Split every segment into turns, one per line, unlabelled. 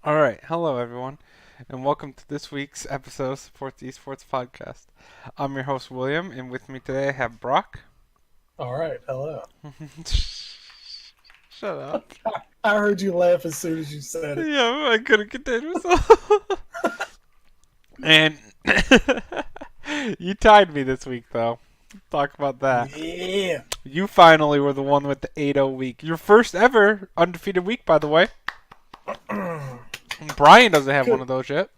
All right, hello everyone, and welcome to this week's episode of Support the Esports podcast. I'm your host William, and with me today I have Brock.
All right, hello.
Shut up.
I heard you laugh as soon as you said it.
Yeah, I couldn't contain myself. And you tied me this week, though. Talk about that.
Yeah.
You finally were the one with the 8-0 week. Your first ever undefeated week, by the way. Brian doesn't have one
Good.
of those yet.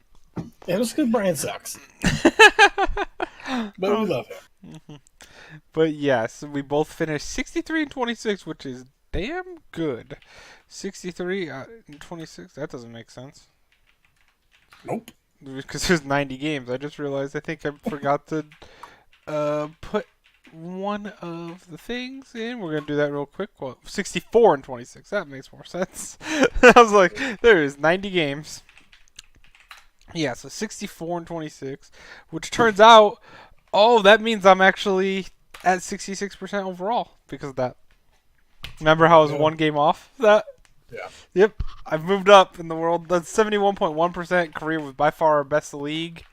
Yeah, just because Brian sucks, but we love him.
But yes, we both finished 63 and 26, which is damn good. 63 and 26, that doesn't make sense.
Nope.
Because there's 90 games. I just realized I think I forgot to put one of the things in. We're going to do that real quick. Well, 64 and 26, that makes more sense. I was like, there is 90 games. Yeah, so 64 and 26, which turns out, oh, that means I'm actually at 66% overall because of that. Remember how I was
Yeah.
one game off that?
Yeah.
Yep, I've moved up in the world. That's 71.1%. Career was by far our best league.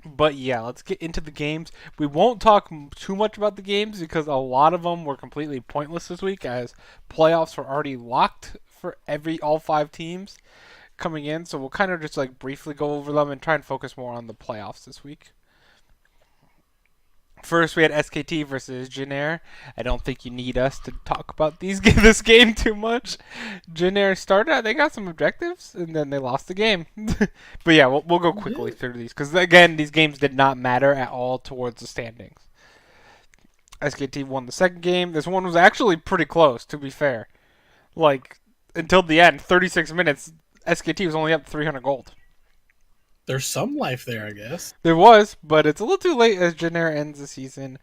But yeah, let's get into the games. We won't talk too much about the games because a lot of them were completely pointless this week as playoffs were already locked for all five teams coming in. So we'll kind of just like briefly go over them and try and focus more on the playoffs this week. First, we had SKT versus Jin. I don't think you need us to talk about this game too much. Jin started, they got some objectives, and then they lost the game. But yeah, we'll go quickly through these because again, these games did not matter at all towards the standings. SKT won the second game. This one was actually pretty close, to be fair. Like until the end, 36 minutes, SKT was only up 300 gold.
There's some life there, I guess.
There was, but it's a little too late as Jin ends the season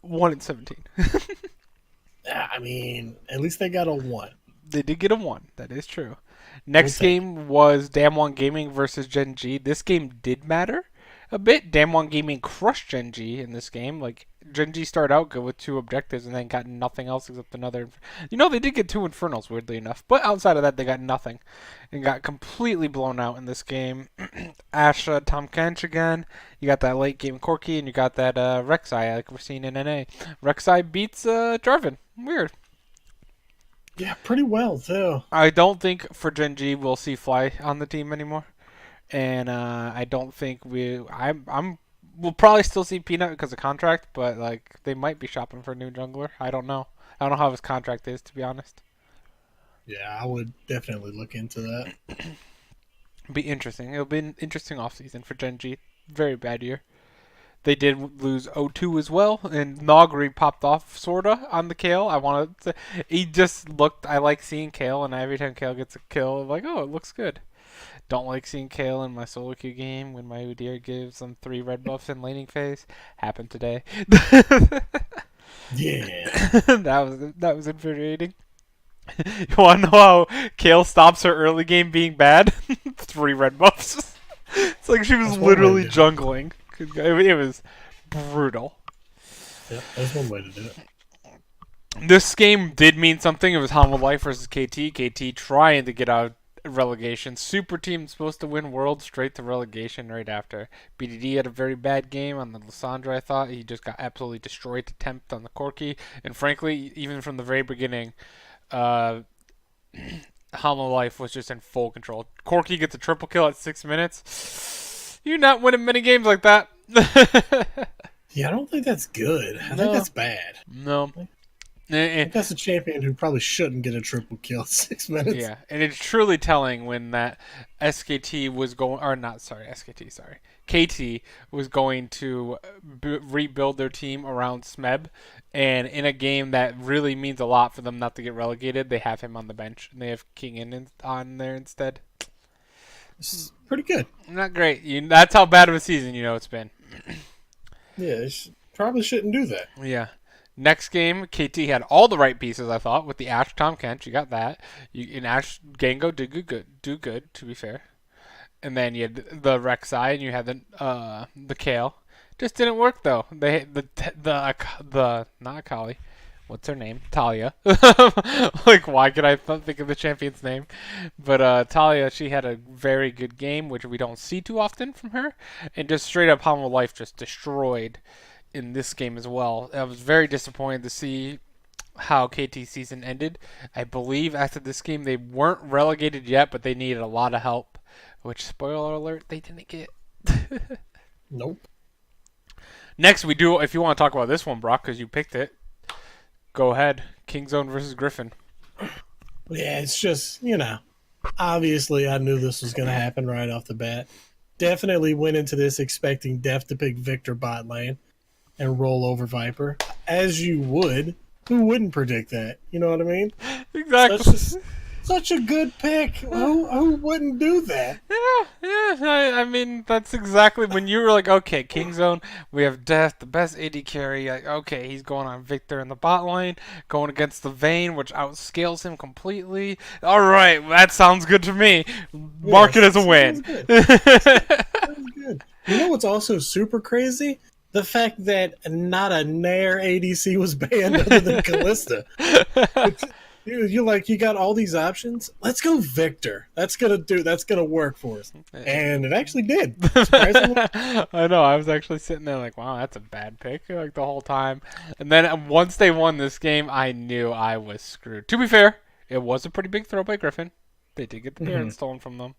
1-17.
Yeah, I mean, at least they got a one.
They did get a 1. That is true.
We'll
Next
take it.
game was Damwon Gaming versus Gen G. This game did matter a bit. Damwon Gaming crushed Gen G in this game. Like Gen G started out good with 2 objectives and then got nothing else except another. They did get 2 Infernals, weirdly enough. But outside of that, they got nothing and got completely blown out in this game. Asha, Tom Kench again. You got that late game Corki and you got that Rek'Sai like we're seeing in NA. Rek'Sai beats Jarvan. Weird.
Yeah, pretty well too.
I don't think for Gen G we'll see Fly on the team anymore, and I don't think we'll probably still see Peanut because of contract, but like they might be shopping for a new jungler. I don't know. I don't know how his contract is, to be honest.
Yeah, I would definitely look into that.
Be interesting. It'll be an interesting offseason for Gen G. Very bad year. They did lose O2 as well, and Nogri popped off sorta on the Kale. He just looked. I like seeing Kale, and every time Kale gets a kill, I'm like, oh, it looks good. Don't like seeing Kale in my solo queue game when my Udyr gives them 3 red buffs in laning phase. Happened today.
Yeah.
that was infuriating. You want to know how Kale stops her early game being bad? 3 red buffs. It's like she was
That's one way to
literally
do it.
jungling. It was brutal.
Yeah, that's one way to do it.
This game did mean something. It was Hanwha Life versus KT. KT trying to get out of relegation. Super team supposed to win World straight to relegation right after. BDD had a very bad game on the Lissandra, I thought. He just got absolutely destroyed to tempt on the Corki. And frankly, even from the very beginning, uh, Hanwha Life was just in full control. Corki gets a triple kill at 6 minutes. You're not winning many games like that.
Yeah, I don't think that's good. I think
No.
that's bad.
No.
I think that's a champion who probably shouldn't get a triple kill in 6 minutes.
Yeah, and it's truly telling when that SKT was going, or not, sorry, SKT, sorry, KT was going to rebuild their team around Smeb, and in a game that really means a lot for them not to get relegated, they have him on the bench, and they have King on there instead.
It's pretty good.
Not great. That's how bad of a season it's been.
Yeah, probably shouldn't do that.
Yeah. Next game, KT had all the right pieces, I thought, with the Ashe Tom Kench. You got that. In Ashe, Gango do good, to be fair. And then you had the Rek'Sai, and you had the Kale. Just didn't work though. They the not Akali. what's her name? Talia. Like, why could I not think of the champion's name? But Talia, she had a very good game, which we don't see too often from her, and just straight up Humble Life just destroyed in this game as well. I was very disappointed to see how KT season ended. I believe after this game they weren't relegated yet, but they needed a lot of help. Which, spoiler alert, they didn't get.
Nope.
Next, we do. If you want to talk about this one, Brock, because you picked it, go ahead. Kingzone versus Griffin.
Yeah, it's just, obviously I knew this was going to happen right off the bat. Definitely went into this expecting Def to pick Victor bot lane and roll over Viper, as you would. Who wouldn't predict that? You know what I mean?
Exactly.
Such a good pick. Who wouldn't do that?
I mean, that's exactly when you were like, okay, Kingzone, we have Death, the best AD carry. Like, okay, he's going on Victor in the bot lane, going against the Vayne, which outscales him completely. All right, that sounds good to me. Mark it as a win.
Sounds good. You know what's also super crazy? The fact that not a Nair ADC was banned other than Callista. You're like, you got all these options. Let's go Victor. That's gonna work for us, and it actually did. Surprisingly.
I know. I was actually sitting there like, wow, that's a bad pick, like the whole time. And then once they won this game, I knew I was screwed. To be fair, it was a pretty big throw by Griffin. They did get the Baron stolen from them.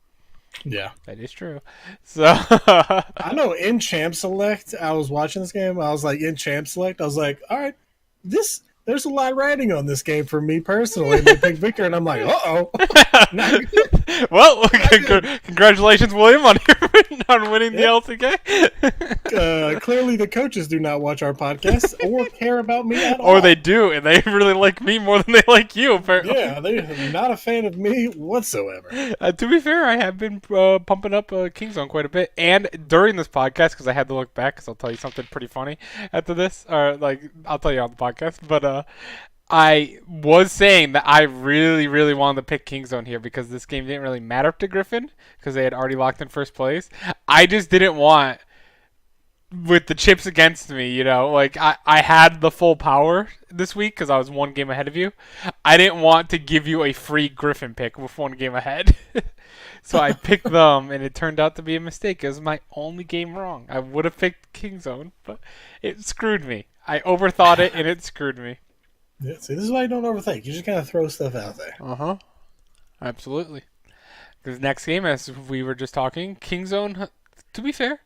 Yeah,
that is true. So
I know in Champ Select, I was watching this game. I was like, in Champ Select, I was like, all right, there's a lot riding on this game for me personally. And they pick Victor, and I'm like,
well, congratulations, William, on winning the LCK.
Clearly, the coaches do not watch our podcast or care about me at all.
Or they do, and they really like me more than they like you, apparently.
Yeah, they're not a fan of me whatsoever.
To be fair, I have been pumping up Kingzone quite a bit, and during this podcast, because I had to look back, because I'll tell you something pretty funny after this, or like I'll tell you on the podcast, but I was saying that I really, really wanted to pick Kingzone here because this game didn't really matter to Griffin because they had already locked in first place. I just didn't want, with the chips against me, like I had the full power this week because I was one game ahead of you. I didn't want to give you a free Griffin pick with one game ahead. So I picked them, and it turned out to be a mistake. It was my only game wrong. I would have picked Kingzone, but it screwed me. I overthought it, and it screwed me.
Yeah, see, this is why you don't overthink. You just kind of throw stuff out there.
Uh-huh. Absolutely. Because next game, as we were just talking, Kingzone, to be fair,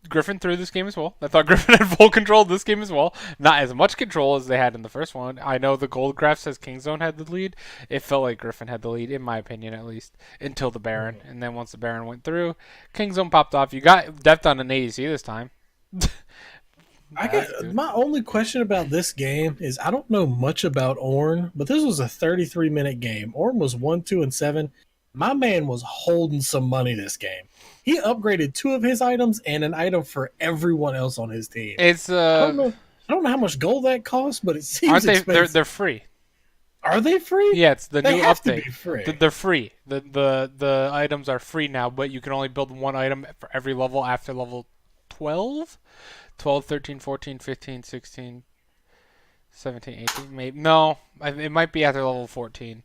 Griffin threw this game as well. I thought Griffin had full control of this game as well. Not as much control as they had in the first one. I know the gold graph says Kingzone had the lead. It felt like Griffin had the lead, in my opinion at least, until the Baron. And then once the Baron went through, Kingzone popped off. You got depth on an ADC this time.
My only question about this game is I don't know much about Ornn, but this was a 33-minute game. Ornn was 1-2-7. My man was holding some money this game. He upgraded 2 of his items and an item for everyone else on his team.
It's
I don't know how much gold that costs, but it seems expensive.
They're free.
Are they free?
Yeah, it's the
they
new
have
update.
To be free.
They're free. The items are free now, but you can only build one item for every level after level 12. 12, 13, 14, 15, 16, 17, 18, maybe. No, it might be after level 14.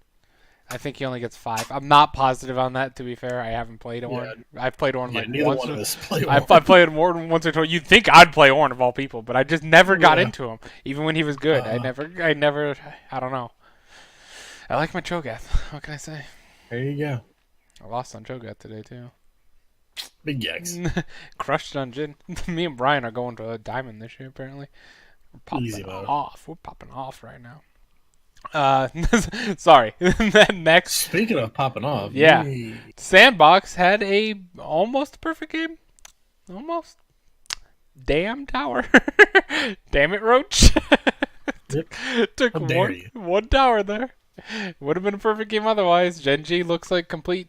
I think he only gets 5. I'm not positive on that, to be fair. I haven't played Ornn. I've played Ornn like
neither
once.
One of us play Ornn.
I've played Ornn once or twice. You'd think I'd play Ornn of all people, but I just never got into him, even when he was good. I never, I don't know. I like my Cho'Gath. What can I say?
There you go.
I lost on Cho'Gath today, too.
Big yikes.
Crushed on Jin. Me and Brian are going to a diamond this year, apparently. We're popping off. We're popping off right now. Sorry. Next.
Speaking of popping off.
Yeah. Sandbox had a almost perfect game. Almost. Damn tower. Damn it, Roach.
Yep.
Took one tower there. Would have been a perfect game otherwise. Genji looks like complete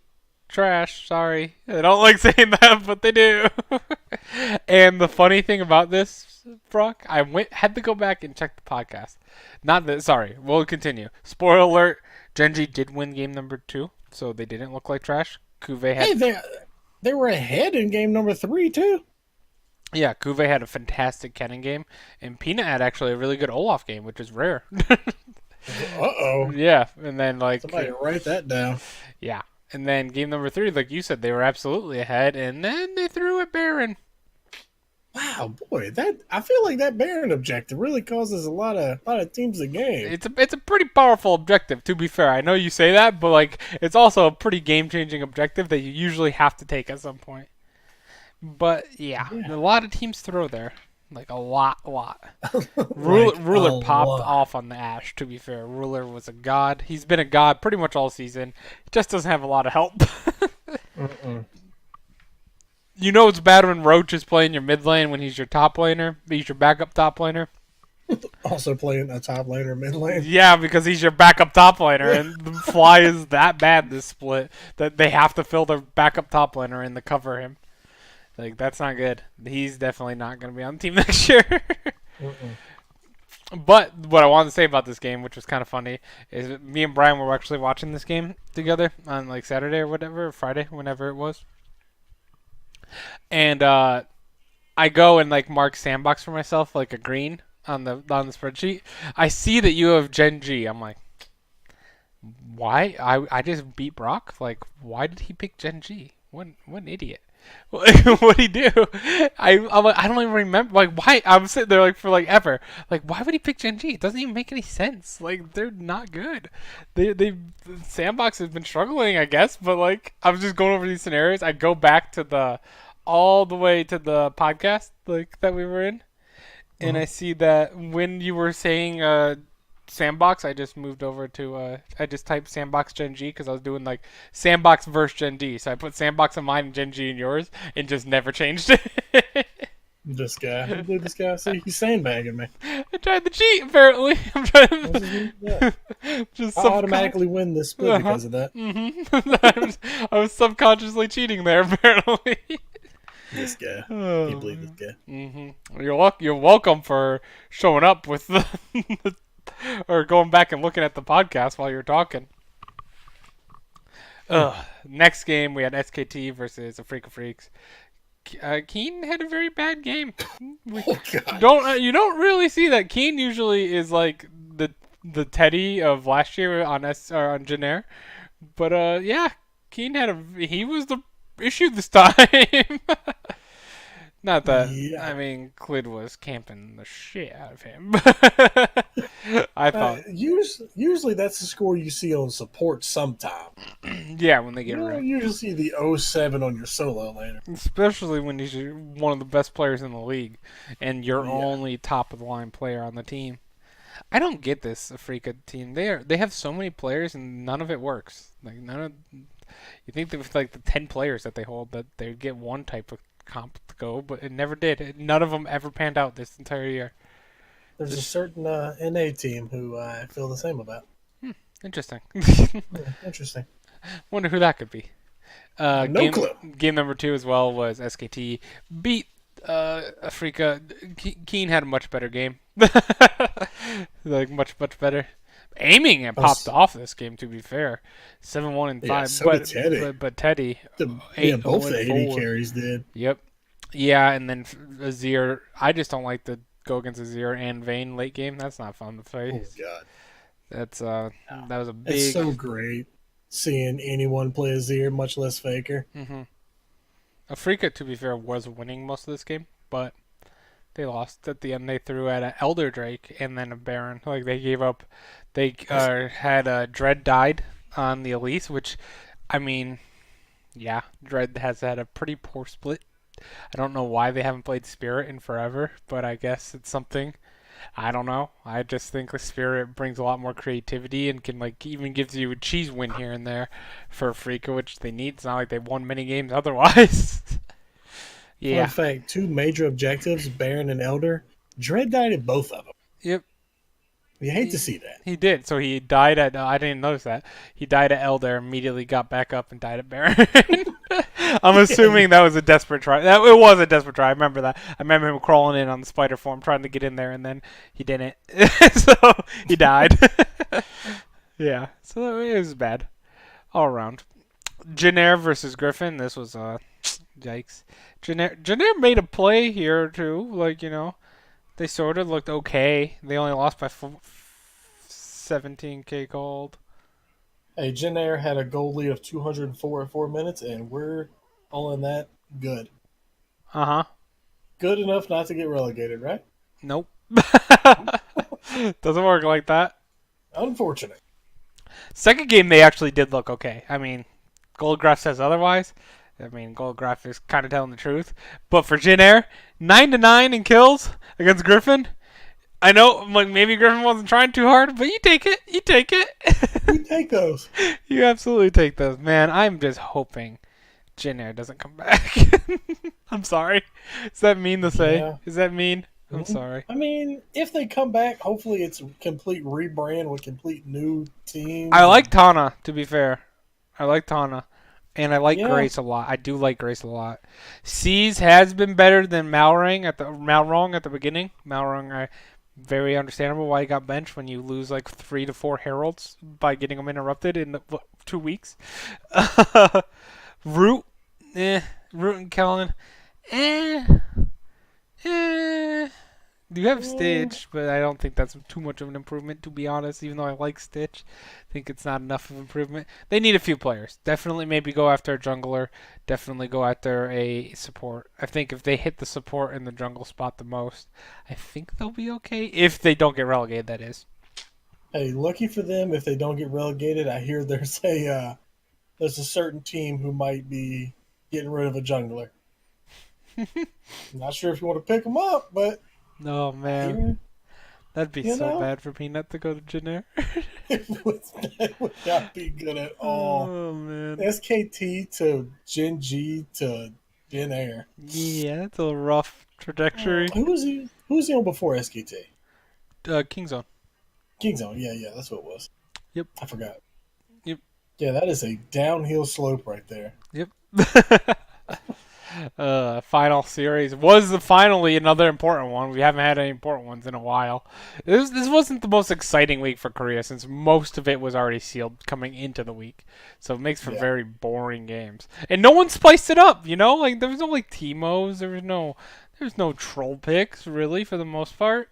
trash. Sorry. I don't like saying that, but they do. And the funny thing about this, Brock, I had to go back and check the podcast. Not that. Sorry. We'll continue. Spoiler alert. Genji did win game number 2, so they didn't look like trash. Cuvée had.
Hey, they were ahead in game number 3 too.
Yeah, Kuve had a fantastic Kennen game, and Peanut had actually a really good Olaf game, which is rare.
Uh-oh.
Yeah, and then
Somebody write that down.
yeah, and then game number 3, like you said, they were absolutely ahead, and then they threw at Baron.
Wow, boy, that I feel like that Baron objective really causes a lot of teams to game.
It's a pretty powerful objective. To be fair, I know you say that, but like it's also a pretty game changing objective that you usually have to take at some point. But yeah, a
Yeah,
lot of teams throw there, like a lot. Ruler,
like a
Ruler popped
lot.
off on the Ash. To be fair, Ruler was a god. He's been a god pretty much all season. He just doesn't have a lot of help.
Mm-mm.
You know it's bad when Roach is playing your mid lane when he's your top laner. He's your backup top laner.
Also playing a top laner, mid lane.
Yeah, because he's your backup top laner, and the Fly is that bad this split that they have to fill their backup top laner in to cover him. Like that's not good. He's definitely not going to be on the team next year.
Mm-mm.
But what I wanted to say about this game, which was kind of funny, is that me and Brian were actually watching this game together on like Saturday or whatever, or Friday, whenever it was. And I go and like mark sandbox for myself, like a green on the spreadsheet. I see that you have Gen G. I'm like, why? I just beat Brock. Like, why did he pick Gen G? What an idiot. What'd he do? I'm like, I don't even remember. Like, why? I'm sitting there like for like ever. Like, why would he pick Gen G? It doesn't even make any sense. Like, they're not good. They Sandbox has been struggling, I guess. But like, I was just going over these scenarios. I go back to the all the way to the podcast like that we were in, and I
Mhm.
see that when you were saying Sandbox, I just moved over to I just typed Sandbox Gen G because I was doing like Sandbox versus Gen D. So I put Sandbox in mine and Gen G in yours, and just never changed it.
This guy, you believe this guy? See, he's sandbagging me.
I tried to cheat. Apparently, I'm
This
trying
is, yeah.
just
I automatically win this split
Uh-huh.
because of that.
I was subconsciously cheating there. Apparently.
This guy,
Oh,
can't believe this guy.
You're welcome for showing up with the or going back and looking at the podcast while you're talking. Next game we had SKT versus Afrika Freaks. Keen had a very bad game.
Oh God.
You don't really see that. Keen usually is like the Teddy of last year on or on Jenner, but yeah, Keen he was the issue this time. Not that I
Yeah.
mean, Clid was camping the shit out of him. I thought,
Usually that's the score you see on support sometime.
yeah, when they
You
get
don't
rid,
usually see the 07 on your solo later.
especially when he's one of the best players in the league, and your
Yeah.
only top of the line player on the team. I don't get this Afrika team. They have so many players and none of it works. Like none of you think that with like the 10 players that they hold that they'd get one type of comp to go, but it never did. None of them ever panned out this entire year.
There's a
Just
certain NA team who I feel the same about.
interesting.
Interesting.
Wonder who that could be.
No clue.
Game number 2 as well was SKT beat Afrika. Keen had a much better game, like much better. Aiming and popped off this game. To be fair, 7-1 and
Yeah,
5.
so did Teddy.
But Teddy
Yeah,
8
both
0
the
and
AD
4.
carries did.
Yep. Yeah, and then Azir. I just don't like to go against Azir and Vayne late game. That's not fun to
Oh
face.
God,
That's that was a
it's
big.
so great seeing anyone play Azir, much less Faker.
Afrika, to be fair, was winning most of this game, but they lost at the end. They threw at an Elder Drake and then a Baron. Like they gave up. They had Dread died on the Elise, which, I mean, yeah, Dread has had a pretty poor split. I don't know why they haven't played Spirit in forever, but I guess it's something. I don't know. I just think the Spirit brings a lot more creativity and can like even gives you a cheese win here and there for Afrika, which they need. It's not like they won many games otherwise.
Fun
Yeah.
fact: two major objectives, Baron and Elder. Dread died at both of them.
Yep.
You hate to see that.
He did. So he died at. I didn't notice that. He died at Elder, immediately got back up and died at Baron. I'm assuming that was a desperate try. It was a desperate try. I remember that. I remember him crawling in on the spider form, trying to get in there, and then he didn't. So he died. Yeah. So it was bad all around. Jenner versus Griffin. This was yikes. Janair made a play here or two. Like, they sort of looked okay. They only lost by 17k gold.
Hey, Jin Air had a goal lead of 204 at 4 minutes, and we're all in that good.
Uh huh.
Good enough not to get relegated, right?
Nope. Doesn't work like that.
Unfortunate.
Second game, they actually did look okay. I mean, Goldgraph says otherwise. I mean, Goldgraph is kind of telling the truth. But for Jin Air, 9-9 in kills against Griffin. I know, like maybe Griffin wasn't trying too hard, but you take it. You take it.
You take those.
You absolutely take those, man. I'm just hoping Jin Air doesn't come back. I'm sorry. Is that mean to say?
Yeah.
Is that mean? I'm
Mhm.
sorry.
I mean, if they come back, hopefully it's a complete rebrand with complete new
I
teams.
like
And
Tana, to be fair. I like Tana. And I like
yeah,
Grace a lot. I do like Grace a lot. C's has been better than Malrong at the beginning. Malrong, very understandable why he got benched when you lose like 3 to 4 heralds by getting them interrupted in 2 weeks. Root, Root and Kellen, eh, eh. You have
mm,
Stitch, but I don't think that's too much of an improvement, to be honest. Even though I like Stitch, I think it's not enough of an improvement. They need a few players. Definitely, maybe go after a jungler. Definitely go after a support. I think if they hit the support and the jungle spot the most, I think they'll be okay. If they don't get relegated, that is.
hey, lucky for them if they don't get relegated. I hear there's a certain team who might be getting rid of a jungler. I'm not sure if you want to pick them up, but
Oh
I
man,
hear
that'd be
you
so
know
bad for Peanut to go to Janair.
it would not be good at all.
Oh man,
SKT to Gen G to Gen Air.
yeah, that's a rough trajectory.
Who was he on before SKT?
Kingzone.
Kingzone. Yeah, yeah, that's what it was.
Yep.
I forgot.
Yep.
Yeah, that is a downhill slope right there.
Yep. Final series was finally another important one. We haven't had any important ones in a while. This wasn't the most exciting week for Korea since most of it was already sealed coming into the week, so it makes for
Yeah.
very boring games. And no one spiced it up, Like there was no like Teemos, there was no troll picks really for the most part.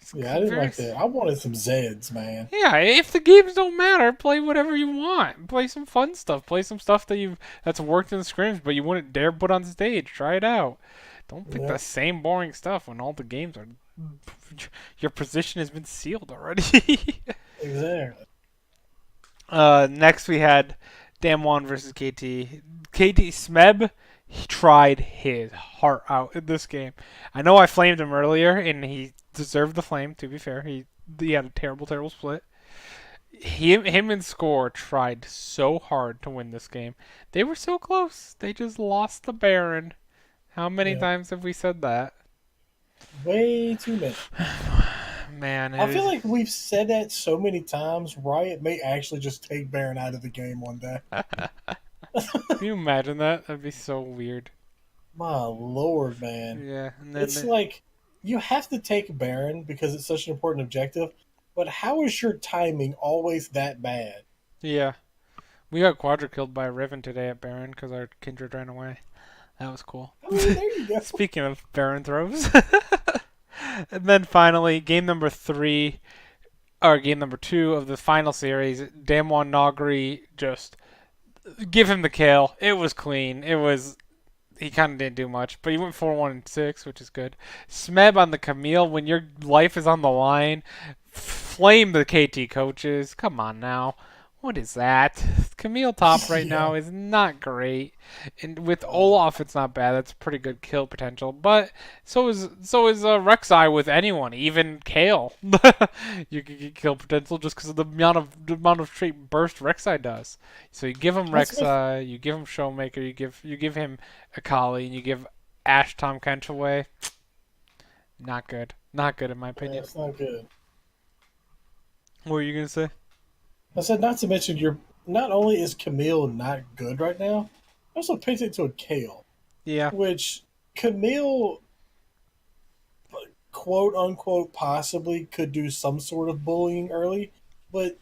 It's
Yeah, I didn't
very
like that. I wanted some Zeds, man.
Yeah, if the games don't matter, play whatever you want. Play some fun stuff. Play some stuff that's worked in the scrims, but you wouldn't dare put on stage. Try it out. Don't pick the
Yep,
same boring stuff when all the games are. Your position has been sealed already.
exactly.
Next we had Damwon versus KT. KT Smeb, he tried his heart out in this game. I know I flamed him earlier, and he deserved the flame. To be fair, he had a terrible, terrible split. Him and Score tried so hard to win this game. They were so close. They just lost the Baron. How many
Yep.
times have we said that?
Way too many.
Man,
I
it
feel
is.
like we've said that so many times. Riot may actually just take Baron out of the game one day.
Can you imagine that? That'd be so weird.
My lord, man.
Yeah, and then
It's like you have to take Baron because it's such an important objective. But how is your timing always that bad?
yeah, we got quadra killed by a Riven today at Baron because our Kindred ran away. That was cool.
I mean, there you go.
Speaking of Baron throws, and then finally game number 3 or game number 2 of the final series, Damwon Nagri just give him the kill. It was clean. He kind of didn't do much, but he went 4-1-6, which is good. Smeb on the Camille, when your life is on the line, flame the KT coaches. Come on now. What is that? Camille top right
Yeah.
now is not great, and with Olaf it's not bad. That's pretty good kill potential, but so is Rek'Sai with anyone, even Kale. You can get kill potential just because of the amount of straight burst Rek'Sai does. So you give him
That's my
Rek'Sai, you give him Showmaker, you give him Akali, and you give Ash Tom Kench away. Not good. Not good in my opinion.
That's not good.
What were you gonna say?
I said not to mention you're not only is Camille not good right now, I also picked it to a Kale,
Yeah.
which Camille quote unquote possibly could do some sort of bullying early, but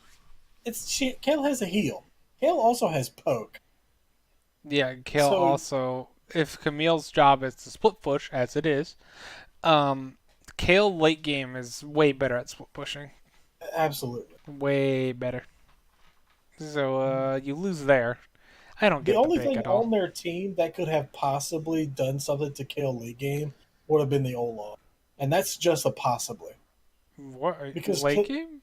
Kale has a heal. Kale also has poke.
Yeah, Kale
So
also if Camille's job is to split push, as it is, um, Kale late game is way better at split pushing.
Absolutely.
Way better. So you lose there. I don't
The
get the
only
pick
thing
at all.
on their team that could have possibly done something to kill Lee game would have been the Olaf, and that's just a possibly
What
because
late game?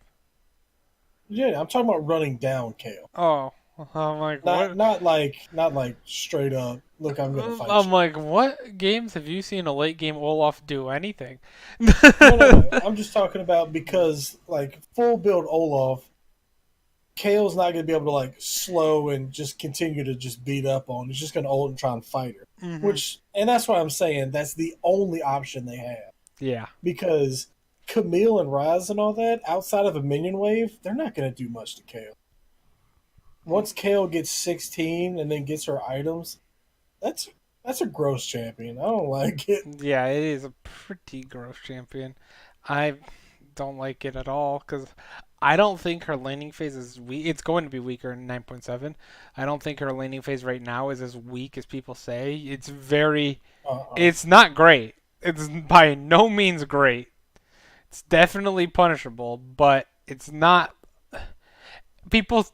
yeah, I'm talking about running down Kale,
Oh, I'm like what?
not like straight up. Look, I'm gonna fight
I'm
you.
like, what games have you seen a late game Olaf do anything?
No. I'm just talking about because like full build Olaf, Kale's not gonna be able to like slow and just continue to just beat up on. He's just gonna ult and try and fight her.
hmm
Which and that's why I'm saying that's the only option they have.
Yeah.
Because Camille and Raz and all that, outside of a minion wave, they're not going to do much to Kale. Once Kale gets 16 and then gets her items, that's that's a gross champion. I don't like it.
Yeah, it is a pretty gross champion. I don't like it at all because I don't think her laning phase is weak. It's going to be weaker in 9.7. I don't think her laning phase right now is as weak as people say. It's very.
Uh-uh.
It's not great. It's by no means great. It's definitely punishable, but it's not. People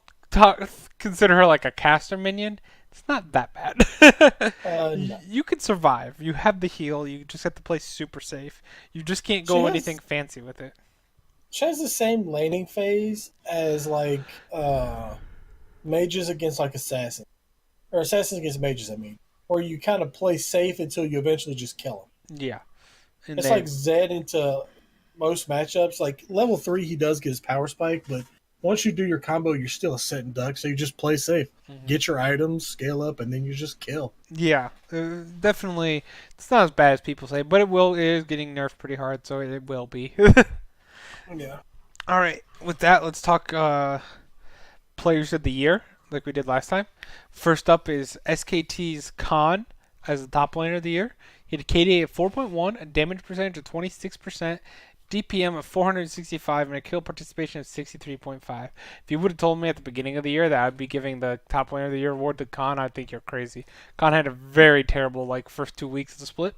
consider her like a caster minion. It's not that bad.
No.
You can survive. You have the heal. You just have to play super safe. You just can't
She
go anything
has
fancy with it.
she has the same laning phase as like mages against like assassins. Or assassins against mages, I mean. Where you kind of play safe until you eventually just kill them.
Yeah, and
It's
they.
like Zed into most matchups. Like level 3, he does get his power spike, but once you do your combo, you're still a set and duck. So you just play safe,
Mhm.
get your items, scale up, and then you just kill.
Yeah, definitely. It's not as bad as people say, but it will. It is getting nerfed pretty hard, so it will be.
Yeah.
All right. With that, let's talk players of the year, like we did last time. First up is SKT's Khan as the top laner of the year. He had a KDA of 4.1, a damage percentage of 26%, DPM of 465, and a kill participation of 63.5. If you would have told me at the beginning of the year that I'd be giving the top laner of the year award to Khan, I'd think you're crazy. Khan had a very terrible first 2 weeks of the split,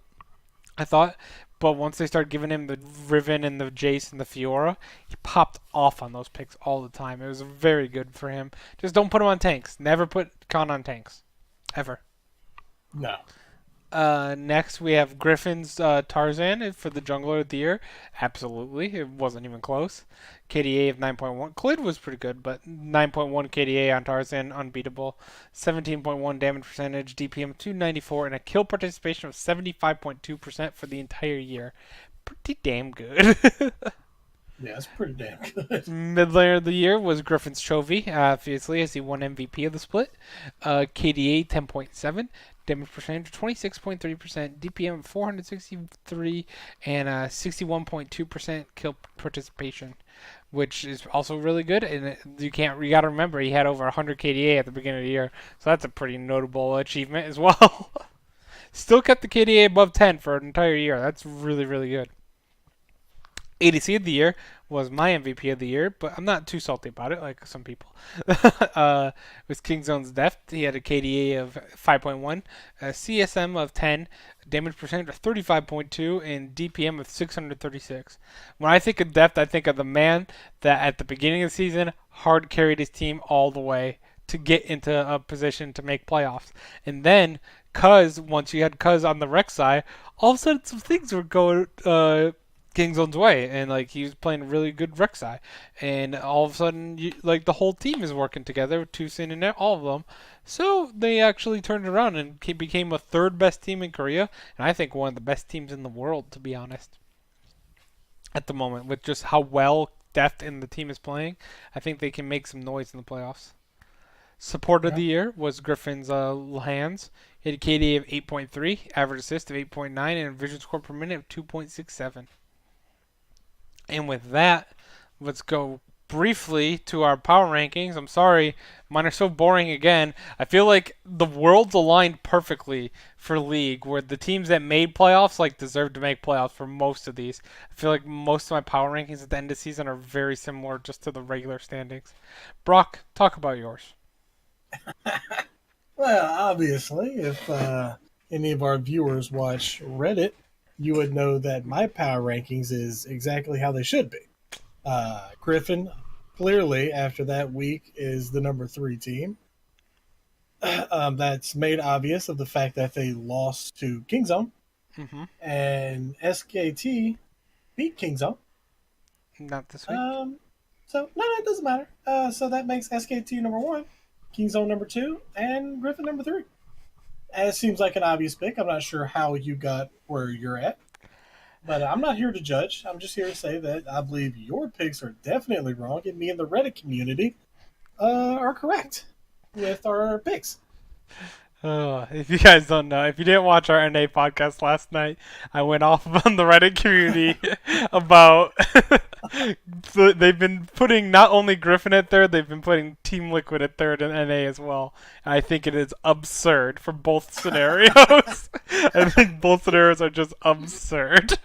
I thought. But once they started giving him the Riven and the Jace and the Fiora, he popped off on those picks all the time. It was very good for him. Just don't put him on tanks. Never put Khan on tanks. Ever.
No.
Next, we have Griffin's Tarzan for the Jungler of the Year. Absolutely. It wasn't even close. KDA of 9.1. Clid was pretty good, but 9.1 KDA on Tarzan, unbeatable. 17.1 damage percentage, DPM 294, and a kill participation of 75.2% for the entire year. Pretty damn good.
Yeah, it's pretty damn good.
Mid laner of the year was Griffin's Chovy, obviously, as he won MVP of the split. KDA 10.7, damage percentage 26.3%, DPM 463, and 61.2% kill participation, which is also really good. And you got to remember he had over 100 KDA at the beginning of the year, so that's a pretty notable achievement as well. Still kept the KDA above 10 for an entire year. That's really really good. ADC of the year was my MVP of the year, but I'm not too salty about it like some people. It was Kingzone's Deft. He had a KDA of 5.1, a CSM of 10, damage percentage of 35.2, and DPM of 636. When I think of Deft, I think of the man that at the beginning of the season hard carried his team all the way to get into a position to make playoffs. And then, once you had Cuz on the rec side, all of a sudden some things were going Kingzone's way, and he was playing really good Rek'Sai, and all of a sudden, the whole team is working together, Tucson and all of them. So they actually turned around and became a third best team in Korea, and I think one of the best teams in the world, to be honest, at the moment with just how well Deft and the team is playing. I think they can make some noise in the playoffs. Support of
Yeah.
the year was Griffin's Hands. He had a KD of 8.3, average assist of 8.9, and a vision score per minute of 2.67. And with that, let's go briefly to our power rankings. I'm sorry, mine are so boring again. I feel like the world's aligned perfectly for League, where the teams that made playoffs deserve to make playoffs for most of these. I feel like most of my power rankings at the end of the season are very similar just to the regular standings. Brock, talk about yours.
Well, obviously, any of our viewers watch Reddit, you would know that my power rankings is exactly how they should be. Griffin, clearly, after that week, is the number three team. That's made obvious of the fact that they lost to Kingzone,
Mm-hmm.
and SKT beat Kingzone.
Not this week.
Um, so, no, it doesn't matter. So that makes SKT number one, Kingzone number two, and Griffin number three. And it seems like an obvious pick. I'm not sure how you got where you're at, but I'm not here to judge. I'm just here to say that I believe your picks are definitely wrong, and me and the Reddit community are correct with our picks.
If you guys don't know, if you didn't watch our NA podcast last night, I went off on the Reddit community about they've been putting not only Griffin at third, they've been putting Team Liquid at third in NA as well. And I think it is absurd for both scenarios. I think both scenarios are just absurd.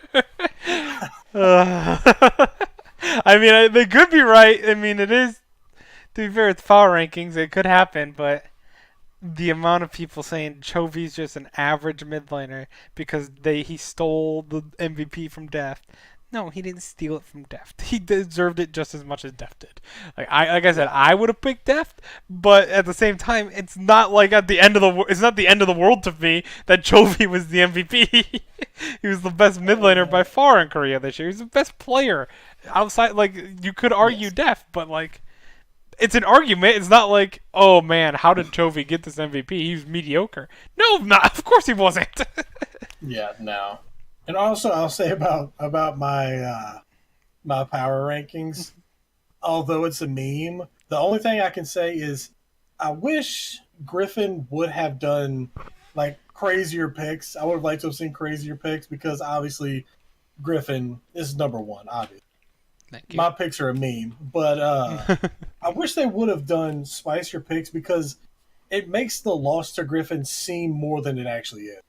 I mean, they could be right. I mean, it is, to be fair, it's power rankings. It could happen, but the amount of people saying Chovy's just an average mid laner because he stole the MVP from Deft. No, he didn't steal it from Deft. He deserved it just as much as Deft did. Like I said, I would have picked Deft, but at the same time, it's not like at the end of it's not the end of the world to me that Chovy was the MVP. He was the best mid laner by far in Korea this year. He was the best player outside. Like you could argue
Yes.
Deft, but like it's an argument. It's not like, oh man, how did Chovy get this MVP? He was mediocre. No, not. Of course he wasn't.
Yeah, no. And also, I'll say about my my power rankings. Although it's a meme, the only thing I can say is I wish Griffin would have done like crazier picks. I would have liked to have seen crazier picks because obviously Griffin is number one. Obviously,
Thank you.
my picks are a meme, but I wish they would have done spicier picks because it makes the loss to Griffin seem more than it actually is.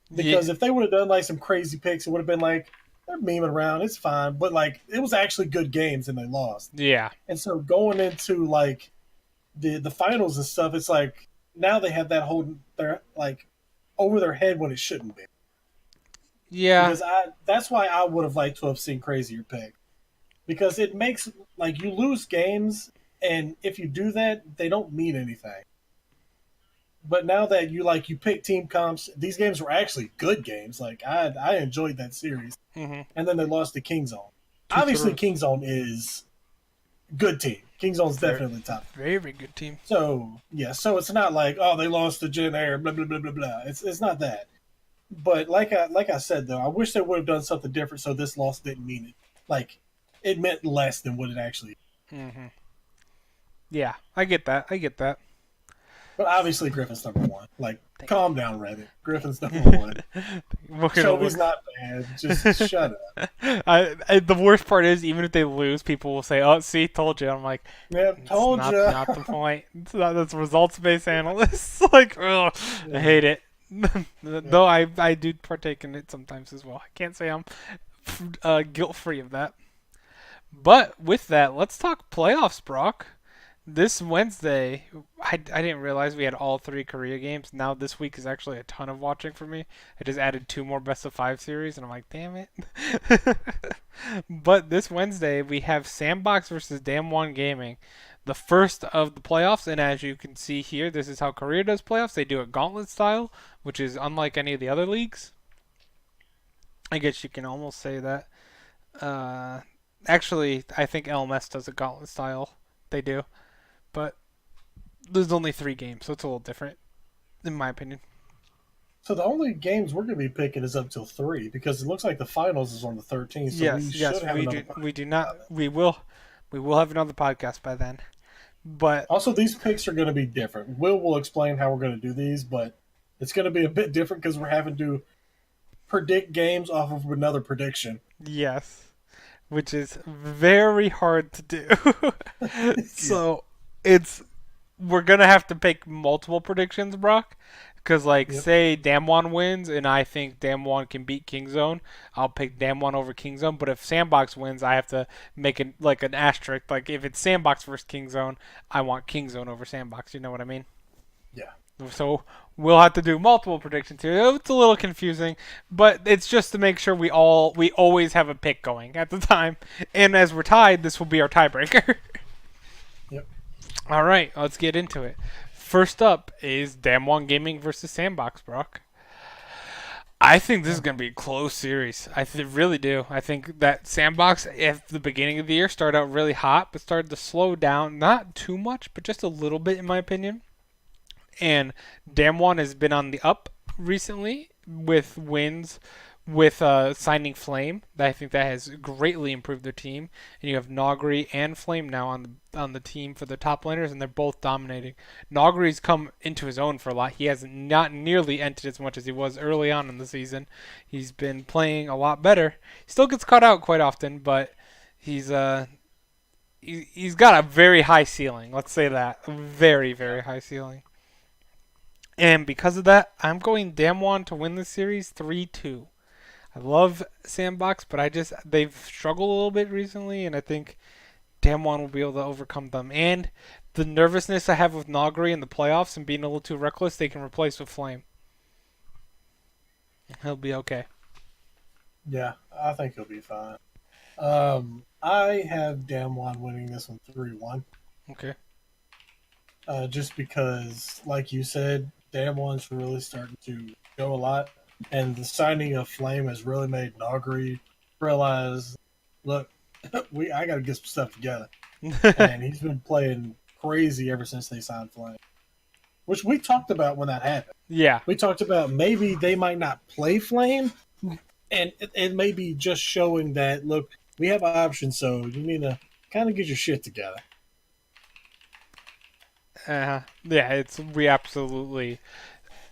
Yeah,
Because if they would have done like some crazy picks, it would have been like they're memeing around, it's fine. But like it was actually good games and they lost.
yeah,
And so going into like the finals and stuff, it's like now they have that whole they're like over their head when it shouldn't be.
yeah,
Because I that's why I would have liked to have seen crazier picks. Because it makes like you lose games and if you do that, they don't mean anything. But now that you pick team comps, these games were actually good games. Like I enjoyed that series.
hmm
And then they lost to Kingzone.
Two
Obviously
throws.
Kingzone is good team. Kingzone's
Very,
definitely top.
very good team.
So yeah, so it's not like oh they lost to Gen Air, blah blah blah blah blah. It's not that. But like I said though, I wish they would have done something different so this loss didn't mean it. Like it meant less than what it actually.
hmm Yeah, I get that. I get that.
But obviously Griffin's number one. Like
Thank
calm down, Reddit. Griffin's number one.
We're gonna
Shelby's
look.
not bad. Just shut up.
The worst part is, even if they lose, people will say, "Oh, see, told you." I'm like,
Yep,
it's
told
not
ya.
not the point. That's results based analysts. Like, ugh, I hate it.
Yeah.
Though I do partake in it sometimes as well. I can't say I'm guilt free of that. But with that, let's talk playoffs, Brock. This Wednesday, I didn't realize we had all three Korea games. Now this week is actually a ton of watching for me. I just added two more best of five series, and I'm like, damn it. But this Wednesday, we have Sandbox versus Damwon Gaming, the first of the playoffs. And as you can see here, this is how Korea does playoffs. They do it gauntlet style, which is unlike any of the other leagues. I guess you can almost say that. Uh, Actually, I think LMS does a gauntlet style. They do. But there's only three games, so it's a little different, in my opinion.
So the only games we're going to be picking is up till three because it looks like the finals is on the 13th. So we
Yes,
should
yes,
have another.
we do not, we will have another podcast by then. But
Also, these picks are going to be different. Will explain how we're going to do these, but it's going to be a bit different because we're having to predict games off of another prediction.
yes, which is very hard to do.
Yeah.
So it's we're gonna have to pick multiple predictions, Brock. Because like,
Yep.
say Damwon wins, and I think Damwon can beat Kingzone, I'll pick Damwon over Kingzone. But if Sandbox wins, I have to make it like an asterisk. Like if it's Sandbox versus Kingzone, I want Kingzone over Sandbox. You know what I mean?
Yeah.
So we'll have to do multiple predictions here. It's a little confusing, but it's just to make sure we always have a pick going at the time. And as we're tied, this will be our tiebreaker.
Yep.
All right, let's get into it. First up is Damwon Gaming versus Sandbox, Brock. I think this is going to be a close series. Really do. I think that Sandbox, at the beginning of the year, started out really hot, but started to slow down. Not too much, but just a little bit, in my opinion. And Damwon has been on the up recently with wins, with signing Flame. I think that has greatly improved their team. And you have Nogri and Flame now on the team for the top laners, and they're both dominating. Nogri's come into his own for a lot. He has not nearly entered as much as he was early on in the season. He's been playing a lot better. He still gets caught out quite often, but he's he's got a very high ceiling. Let's say that, very very high ceiling. And because of that, I'm going Damwon to win this series 3-2. I love Sandbox, but they've struggled a little bit recently, and I think Damwon will be able to overcome them. And the nervousness I have with Nogri in the playoffs and being a little too reckless, they can replace with Flame. He'll be okay.
Yeah, I think he'll be fine. I have Damwon winning this one 3-1.
Okay.
Just because, like you said, Damwon's really starting to show a lot, and the signing of Flame has really made Nogri realize, look, I got to get some stuff together. And he's been playing crazy ever since they signed Flame, which we talked about when that happened.
Yeah.
We talked about maybe they might not play Flame, and it may be just showing that, look, we have options, so you need to kind of get your shit together.
Yeah, we absolutely,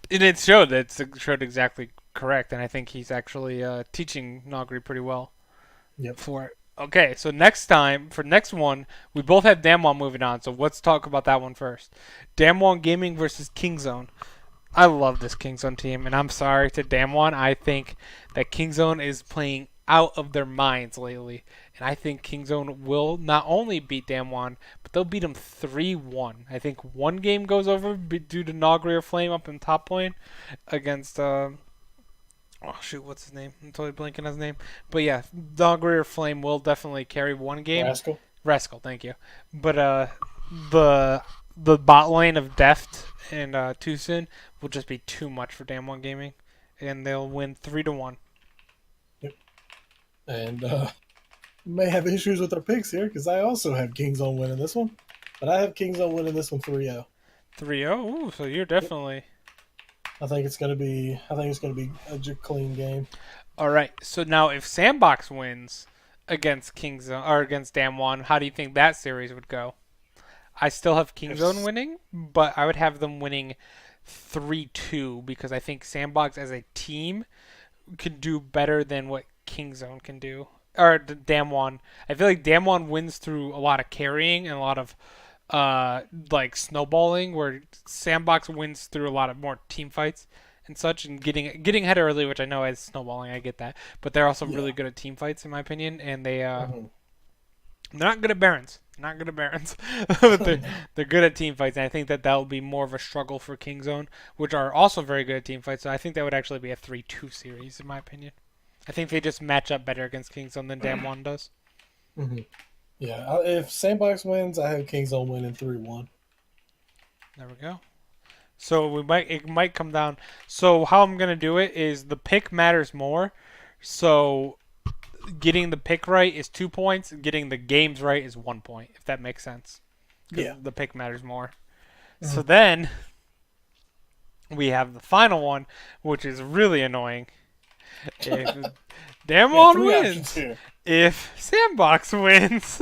and it showed exactly correct, and I think he's actually teaching Nogri pretty well.
Yep.
For it. Okay, so next one, we both have Damwon moving on, so let's talk about that one first. Damwon Gaming versus Kingzone. I love this Kingzone team, and I'm sorry to Damwon. I think that Kingzone is playing out of their minds lately, and I think Kingzone will not only beat Damwon, but they'll beat them 3-1. I think one game goes over due to Nogri or Flame up in top lane against oh shoot, what's his name? I'm totally blanking on his name. But yeah, Nogri or Flame will definitely carry one game.
Rascal.
Rascal, thank you. But the the bot lane of Deft and Tucson will just be too much for Damwon Gaming, and they'll win 3-1.
Yep. And may have issues with our picks here because I also have Kingzone winning this one, but I have Kingzone winning this one 3-0.
3-0. Ooh, so you're
Yep.
definitely.
I think it's gonna be. I think it's gonna be a clean game.
All right. So now, if Sandbox wins against Kingzone or against Damwon, how do you think that series would go? I still have Kingzone
If,
winning, but I would have them winning 3-2 because I think Sandbox as a team can do better than what Kingzone can do. Or Damwon. I feel like Damwon wins through a lot of carrying and a lot of like snowballing, where Sandbox wins through a lot of more team fights and such, and getting ahead early, which I know is snowballing. I get that, but they're also
yeah.
really good at team fights, in my opinion, and
Mhm.
they're not good at Barons. Not good at Barons, but they're good at team fights, and I think that will be more of a struggle for Kingzone, which are also very good at team fights. So I think that would actually be a 3-2 series, in my opinion. I think they just match up better against Kingzone than Damwon does.
Mhm. Yeah. If Sandbox wins, I have Kingzone winning 3-1.
There we go. So it might come down. So how I'm gonna do it is the pick matters more. So getting the pick right is 2 points. Getting the games right is 1 point. If that makes sense, because
Yeah.
the pick matters more. So
Mhm.
then we have the final one, which is really annoying. If
Yeah.
Damwon
Three options
wins,
here.
if Sandbox wins,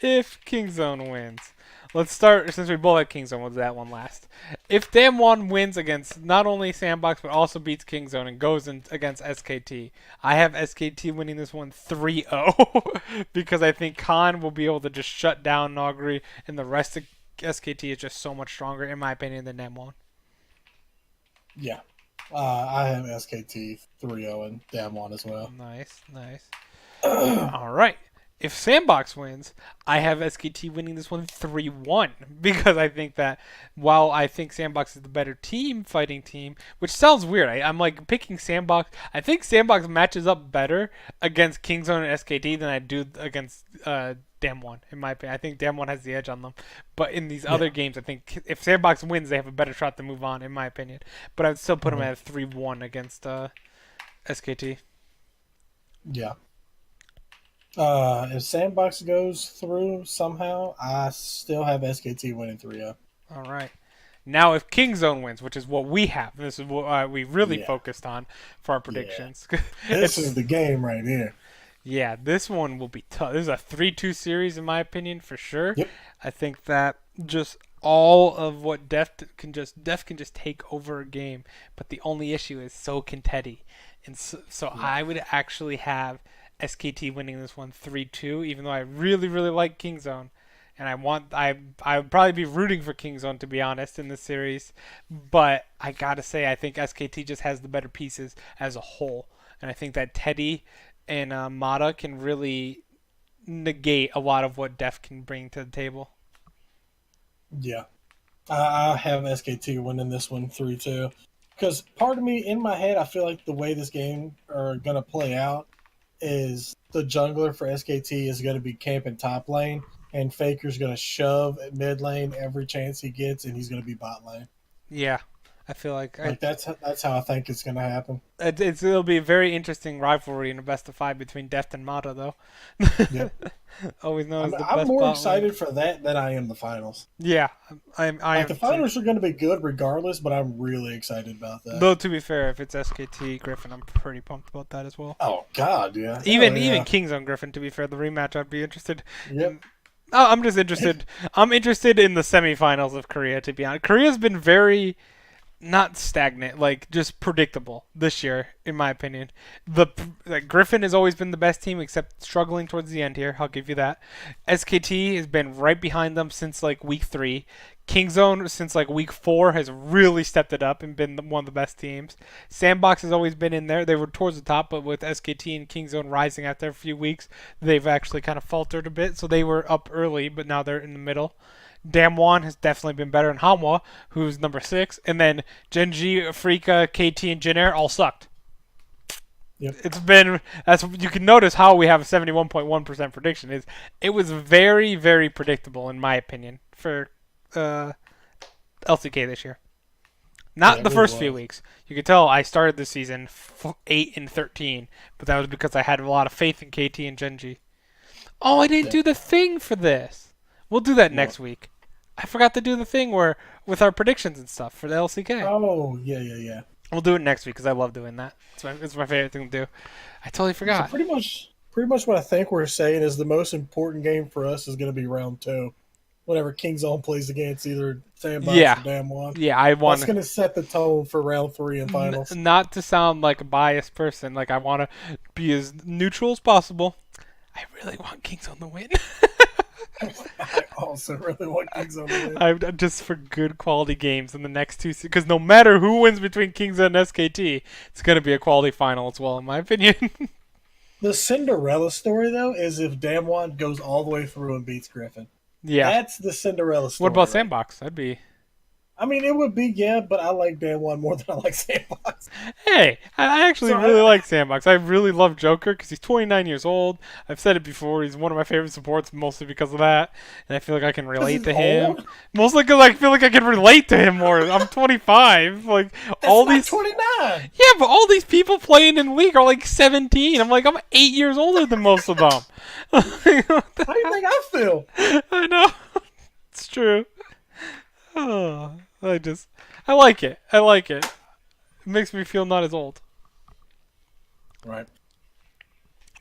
if Kingzone wins. Let's start, since we both had Kingzone, we'll do that one last. If Damwon wins against not only Sandbox, but also beats Kingzone and goes in against SKT, I have SKT winning this one 3-0 because I think Khan will be able to just shut down Nogri, and the rest of SKT is just so much stronger, in my opinion, than Damwon.
Yeah. I have SKT 3-0 and Damwon as well.
Nice, nice. All right. if Sandbox wins, I have SKT winning this one 3-1 because I think that while I think Sandbox is the better team, fighting team, which sounds weird. I'm like picking Sandbox. I think Sandbox matches up better against Kingzone and SKT than I do against Damwon, in my opinion. I think Damwon has the edge on them. But in these other
Yeah.
games, I think if Sandbox wins, they have a better shot to move on, in my opinion. But I'd still put them
Mhm.
at 3-1 against SKT.
Yeah. If Sandbox goes through somehow, I still have SKT winning 3-0.
All right. Now, if Kingzone wins, which is what we have, this is what we really
Yeah.
focused on for our
Yeah.
predictions.
This is
It's
the game right here.
yeah, this one will be tough. This is a 3-2 series in my opinion for sure.
Yep.
I think that just all of what Def can just take over a game, but the only issue is so can Teddy, and so
Yeah.
I would actually have SKT winning this one 3-2, even though I really really like Kingzone. And I would probably be rooting for Kingzone to be honest in this series, but I gotta say I think SKT just has the better pieces as a whole, and I think that Teddy and Mata can really negate a lot of what Def can bring to the table.
Yeah. I have SKT winning this one 3-2. Because part of me, in my head, I feel like the way this game are going to play out is the jungler for SKT is going to be camping top lane, and Faker's going to shove at mid lane every chance he gets, and he's going to be bot lane.
Yeah, I feel like
Like that's how I think it's going to happen.
it'll be a very interesting rivalry in a best of five between Deft and Mata, though.
Yep.
Always known as the
I'm
best
more
bot lane.
excited for that than I am the finals.
Yeah, I
Like the
am too.
finals are going to be good regardless, but I'm really excited about that.
Though to be fair, if it's SKT Griffin, I'm pretty pumped about that as well.
Oh God, yeah.
Even
Hell
even
yeah.
Kings on Griffin. To be fair, the rematch I'd be interested.
Yep.
Oh, I'm just interested. I'm interested in the semifinals of Korea. To be honest, Korea's been very not stagnant, like just predictable this year, in my opinion. The like Griffin has always been the best team, except struggling towards the end here. I'll give you that. SKT has been right behind them since like week 3. Kingzone since like week 4 has really stepped it up and been one of the best teams. Sandbox has always been in there. They were towards the top, but with SKT and Kingzone rising after a few weeks, they've actually kind of faltered a bit. So they were up early, but now they're in the middle. Damwon has definitely been better than Hanwha, who's number 6. And then Genji, Afrika, KT, and Jin Air all sucked.
Yep.
It's been that's you can notice how we have a 71.1% prediction is it was very very predictable in my opinion for uh, LCK this year.
Yeah,
Not
it
the
really
first few
was.
weeks. You could tell I started the season 8-13, but that was because I had a lot of faith in KT and Genji. Oh, I didn't
Yeah.
do the thing for this. We'll do that
What?
next week. I forgot to do the thing where with our predictions and stuff for the LCK.
Oh, yeah, yeah, yeah.
We'll do it next week because I love doing that. It's my favorite thing to do. I totally
So
forgot.
pretty much what I think we're saying is the most important game for us is going to be round 2. Whenever Kingzone plays against either Sandbox or
Yeah,
Damwon.
yeah. I
That's
want
going to set the tone for round 3 and finals.
not to sound like a biased person. Like I want to be as neutral as possible. I really want Kingzone to win.
I also really want Kingzone to win.
I just for good quality games in the next two because no matter who wins between Kingzone and SKT, it's gonna be a quality final as well, in my opinion.
The Cinderella story, though, is if Damwon goes all the way through and beats Griffin.
Yeah.
That's the Cinderella
What
story.
about
Right?
Sandbox? That'd be.
I mean, it would be, yeah, but I like Damwon more than I like Sandbox.
Hey, I actually
So
really like Sandbox. I really love Joker because he's 29 years old. I've said it before. He's one of my favorite supports, mostly because of that, and I feel like I can relate
he's
to him.
old?
Mostly because I feel like I can relate to him more. I'm 25. Like
That's
all
not
these.
29.
Yeah, but all these people playing in League are like 17. I'm like, I'm 8 years older than most of them.
How do you think I feel?
I know. It's true. Oh, I like it. I like it. It makes me feel not as old.
Right.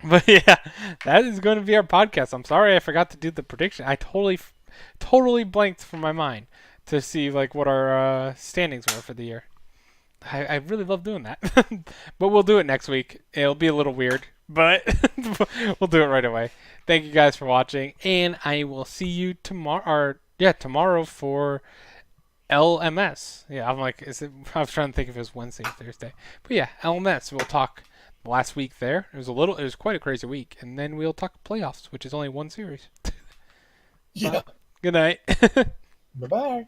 But yeah, that is going to be our podcast. I'm sorry I forgot to do the prediction. I totally blanked from my mind to see like what our standings were for the year. I really love doing that. But we'll do it next week. It'll be a little weird, but we'll do it right away. Thank you guys for watching, and I will see you tomorrow. Or yeah, tomorrow for LMS. Yeah, I'm like, I was trying to think if it was Wednesday or Thursday, but yeah, LMS. We'll talk last week there. It was quite a crazy week. And then we'll talk playoffs, which is only one series.
Yeah.
Good night.
Bye bye.